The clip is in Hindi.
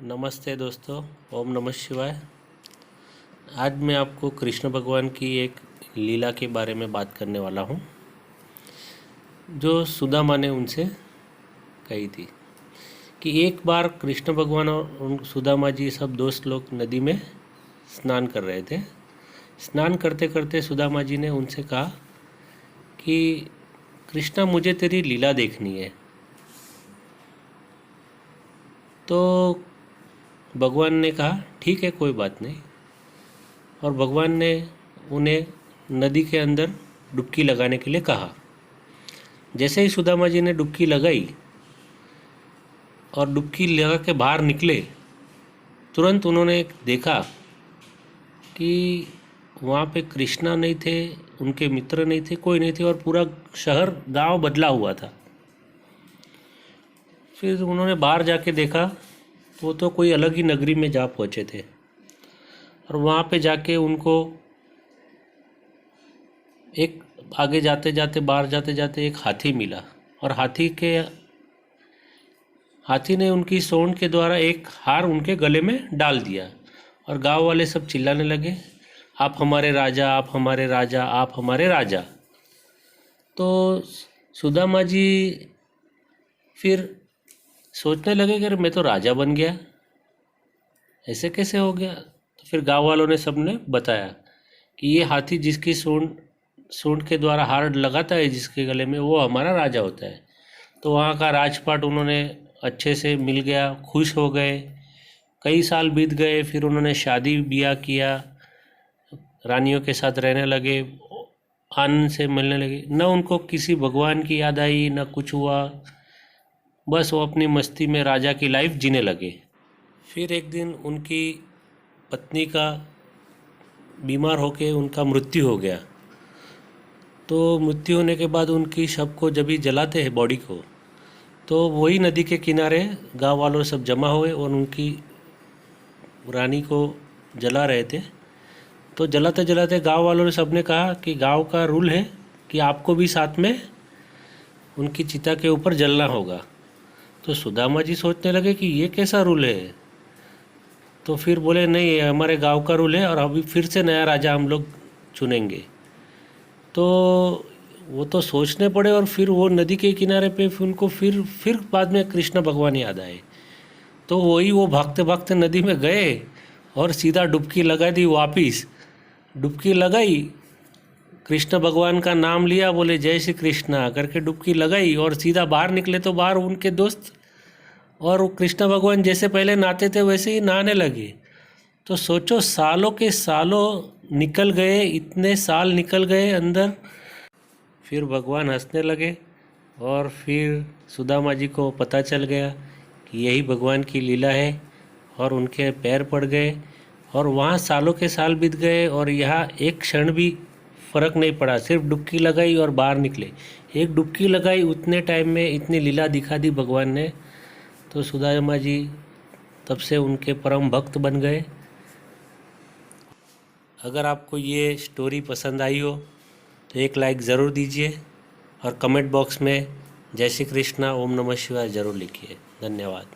नमस्ते दोस्तों, ओम नमः शिवाय। आज मैं आपको कृष्ण भगवान की एक लीला के बारे में बात करने वाला हूँ, जो सुदामा ने उनसे कही थी कि एक बार कृष्ण भगवान और सुदामा जी सब दोस्त लोग नदी में स्नान कर रहे थे। स्नान करते करते सुदामा जी ने उनसे कहा कि कृष्णा, मुझे तेरी लीला देखनी है। तो भगवान ने कहा ठीक है, कोई बात नहीं। और भगवान ने उन्हें नदी के अंदर डुबकी लगाने के लिए कहा। जैसे ही सुदामा जी ने डुबकी लगाई और डुबकी लगा के बाहर निकले, तुरंत उन्होंने देखा कि वहाँ पे कृष्णा नहीं थे, उनके मित्र नहीं थे, कोई नहीं थे और पूरा शहर गांव बदला हुआ था। फिर उन्होंने बाहर जाके देखा, वो तो कोई अलग ही नगरी में जा पहुँचे थे। और वहाँ पे जाके उनको एक आगे जाते जाते बाहर जाते जाते एक हाथी मिला और हाथी ने उनकी सूंड के द्वारा एक हार उनके गले में डाल दिया। और गांव वाले सब चिल्लाने लगे, आप हमारे राजा, आप हमारे राजा, आप हमारे राजा। तो सुदामा जी फिर सोचने लगे कि मैं तो राजा बन गया, ऐसे कैसे हो गया। तो फिर गांव वालों ने सबने बताया कि ये हाथी जिसकी सूंड के द्वारा हार लगाता है जिसके गले में, वो हमारा राजा होता है। तो वहाँ का राजपाट उन्होंने अच्छे से मिल गया, खुश हो गए। कई साल बीत गए, फिर उन्होंने शादी ब्याह किया, रानियों के साथ रहने लगे, आनंद से मिलने लगे। न उनको किसी भगवान की याद आई, न कुछ हुआ, बस वो अपनी मस्ती में राजा की लाइफ जीने लगे। फिर एक दिन उनकी पत्नी का बीमार होके उनका मृत्यु हो गया। तो मृत्यु होने के बाद उनकी शव को जब भी जलाते हैं, बॉडी को, तो वही नदी के किनारे गांव वालों सब जमा हुए और उनकी रानी को जला रहे थे। तो जलाते जलाते गांव वालों ने सबने कहा कि गांव का रूल है कि आपको भी साथ में उनकी चिता के ऊपर जलना होगा। तो सुदामा जी सोचने लगे कि ये कैसा रूल है। तो फिर बोले, नहीं, ये हमारे गांव का रूल है और अभी फिर से नया राजा हम लोग चुनेंगे। तो वो तो सोचने पड़े और फिर वो नदी के किनारे पे उनको फिर बाद में कृष्ण भगवान याद आए। तो वो भागते भागते नदी में गए और सीधा डुबकी लगा दी। वापिस डुबकी लगाई, कृष्ण भगवान का नाम लिया, बोले जय श्री कृष्णा करके डुबकी लगाई और सीधा बाहर निकले। तो बाहर उनके दोस्त और वो कृष्ण भगवान जैसे पहले नहाते थे वैसे ही नहाने लगे। तो सोचो, सालों के सालों निकल गए, इतने साल निकल गए अंदर। फिर भगवान हंसने लगे और फिर सुदामा जी को पता चल गया कि यही भगवान की लीला है और उनके पैर पड़ गए। और वहाँ सालों के साल बीत गए और यहाँ एक क्षण भी फ़र्क नहीं पड़ा। सिर्फ डुबकी लगाई और बाहर निकले। एक डुबकी लगाई, उतने टाइम में इतनी लीला दिखा दी भगवान ने। तो सुदामा जी तब से उनके परम भक्त बन गए। अगर आपको ये स्टोरी पसंद आई हो तो एक लाइक ज़रूर दीजिए और कमेंट बॉक्स में जय श्री कृष्णा, ओम नमः शिवाय ज़रूर लिखिए। धन्यवाद।